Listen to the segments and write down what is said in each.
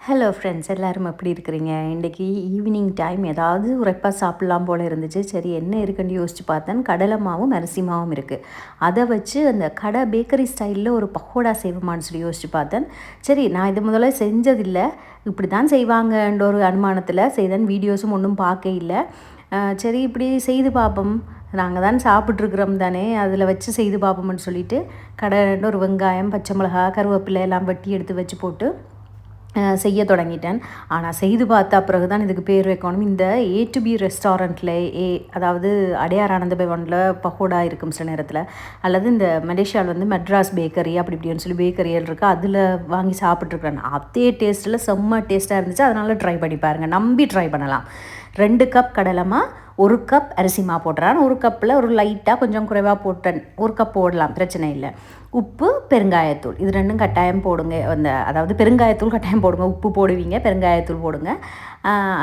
Hello friends, எல்லோரும் எப்படி இருக்கிறீங்க? இன்றைக்கி ஈவினிங் டைம் ஏதாவது உரைப்பாக சாப்பிட்லாம் போல் இருந்துச்சு. சரி என்ன இருக்குன்னு யோசித்து பார்த்தேன். கடலை மாவும் அரிசி மாவும் இருக்குது. அதை வச்சு அந்த கடை பேக்கரி ஸ்டைலில் ஒரு பக்கோடா செய்வோமான்னு சொல்லி யோசித்து பார்த்தேன். சரி, நான் இது முதல்ல செஞ்சதில்லை, இப்படி தான் செய்வாங்கன்ற ஒரு அனுமானத்தில் செய்தேன். வீடியோஸும் ஒன்றும் பார்க்க இல்லை. சரி இப்படி செய்து பார்ப்போம், நாங்கள் தான் சாப்பிட்ருக்குறோம் தானே, அதில் வச்சு செய்து பார்ப்போம்னு சொல்லிவிட்டு கடை ஒரு வெங்காயம், பச்சை மிளகா, கருவேப்பிலை எல்லாம் வெட்டி எடுத்து வச்சு போட்டு செய்ய தொடங்கிட்டேன். ஆனால் செய்து பார்த்தா பிறகு தான் இதுக்கு பேர் வைக்கணும். இந்த A to B ரெஸ்டாரண்ட்டில் அதாவது அடையார் ஆனந்த பவனில் பக்கோடா இருக்கும் சில நேரத்தில், அல்லது இந்த மலேசியாவில் வந்து மெட்ராஸ் பேக்கரி அப்படி இப்படின்னு சொல்லி பேக்கரிகள் இருக்குது, அதில் வாங்கி சாப்பிட்ருக்குறேன். அதே டேஸ்ட்டில் செம்ம டேஸ்ட்டாக இருந்துச்சு. அதனால் ட்ரை பண்ணி பாருங்கள், நம்பி ட்ரை பண்ணலாம். 2 கப் கடலைமா, 1 கப் அரிசிமா போட்டுறான். 1 கப்பில் ஒரு லைட்டாக கொஞ்சம் குறைவாக போட்டேன். 1 கப் போடலாம், பிரச்சனை இல்லை. உப்பு, பெருங்காயத்தூள், இது ரெண்டும் கட்டாயம் போடுங்க. அதாவது பெருங்காயத்தூள் கட்டாயம் போடுங்க. உப்பு போடுவீங்க, பெருங்காயத்தூள் போடுங்க.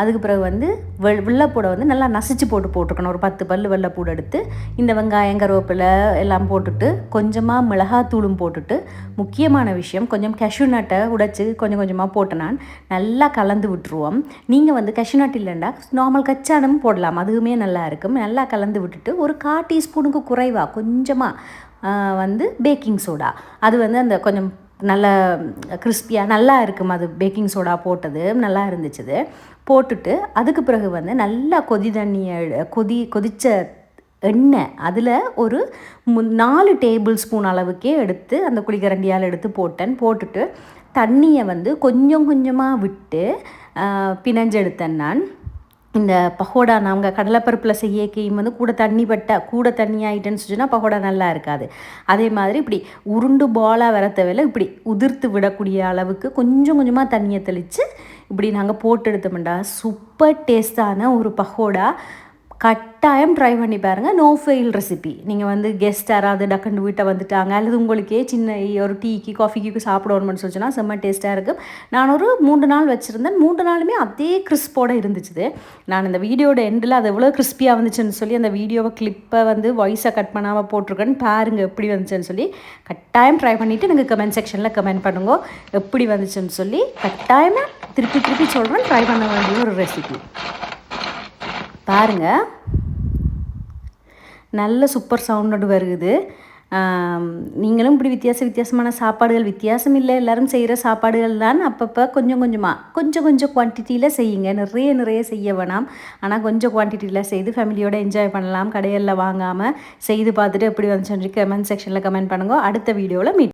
அதுக்கு பிறகு வந்து வெள்ளைப்பூடை வந்து நல்லா நசிச்சு போட்டுருக்கணும். ஒரு 10 பல் வெள்ளைப்பூடு எடுத்து இந்த வெங்காயம், கருவேப்பிலை எல்லாம் போட்டுட்டு கொஞ்சமாக மிளகாத்தூளும் போட்டுட்டு, முக்கியமான விஷயம் கொஞ்சம் கேஷ்யூ நட்டை உடைச்சி கொஞ்சம் கொஞ்சமாக போட்டு நான் நல்லா கலந்து விட்டுருவோம். நீங்கள் வந்து கேஷ்யூ நட் இல்லைண்டா நார்மல் கச்சானும் போடலாம், அதுவுமே நல்லா இருக்கும். நல்லா கலந்து விட்டுட்டு ஒரு 1/4 டீஸ்பூனுக்கு குறைவாக கொஞ்சமாக வந்து பேக்கிங் சோடா, அது வந்து அந்த கொஞ்சம் நல்ல கிறிஸ்பியாக நல்லா இருக்கும். அது பேக்கிங் சோடா போட்டது நல்லா இருந்துச்சு. போட்டுட்டு அதுக்கு பிறகு வந்து நல்லா கொதித்த எண்ணெய் அதில் ஒரு 4 டேபிள் ஸ்பூன் அளவுக்கே எடுத்து அந்த குழிக்கரண்டியால் எடுத்து போட்டுட்டு தண்ணியை வந்து கொஞ்சம் கொஞ்சமாக விட்டு பிணைஞ்செடுத்தேன் நான். இந்த பக்கோடா நாங்கள் கடலைப்பருப்பில் செய்யக்கையும் வந்து கூட தண்ணி ஆகிட்டேன்னு சொன்னால் பக்கோடா நல்லா இருக்காது. அதே மாதிரி இப்படி உருண்டு பாலாக வர தேவையில்லை, இப்படி உதிர்த்து விடக்கூடிய அளவுக்கு கொஞ்சம் கொஞ்சமாக தண்ணியை தெளித்து இப்படி நாங்கள் போட்டு எடுத்தோம்டா சூப்பர் டேஸ்டான ஒரு பக்கோடா. கட்டாயம் ட்ரை பண்ணி பாருங்கள். No fail recipe. நீங்கள் வந்து கெஸ்ட் யாராவது டக்குன்னு வீட்டை வந்துட்டாங்க, அல்லது உங்களுக்கே சின்ன ஒரு டீக்கு காஃபிக்கு சாப்பிடணும்னு சொல்லிச்சுன்னா செம்ம டேஸ்ட்டாக இருக்கும். நான் ஒரு 3 நாள் வச்சுருந்தேன். 3 நாளுமே அதே கிறிஸ்போடு இருந்துச்சு. நான் இந்த வீடியோட எண்டில் அது எவ்வளோ கிறிஸ்பியாக வந்துச்சுன்னு சொல்லி அந்த வீடியோவை கிளிப்பை வந்து வாய்ஸை கட் பண்ணாமல் போட்டிருக்கேன்னு பாருங்கள் எப்படி வந்துச்சுன்னு சொல்லி. கட்டாயம் ட்ரை பண்ணிவிட்டு எனக்கு கமெண்ட் செக்ஷனில் கமெண்ட் பண்ணுங்க எப்படி வந்துச்சுன்னு சொல்லி. கட்டாயமாக திருப்பி சொல்கிறேன், ட்ரை பண்ண வேண்டிய ஒரு ரெசிபி பாருங்கள். நல்ல சூப்பர் சவுண்டோடு வருது. நீங்களும் இப்படி வித்தியாசமான சாப்பாடுகள், வித்தியாசம் இல்லை, எல்லோரும் செய்கிற சாப்பாடுகள் தான். அப்பப்போ கொஞ்சம் கொஞ்சம் குவான்டிட்டியில் செய்யுங்க. நிறைய செய்ய வேணாம், ஆனால் கொஞ்சம் குவான்டிட்டியில் செய்து ஃபேமிலியோடு என்ஜாய் பண்ணலாம். கடையில் வாங்காமல் செய்து பார்த்துட்டு எப்படி வந்துச்சு கமெண்ட் செக்ஷனில் கமெண்ட் பண்ணுங்க. அடுத்த வீடியோவில் மீட்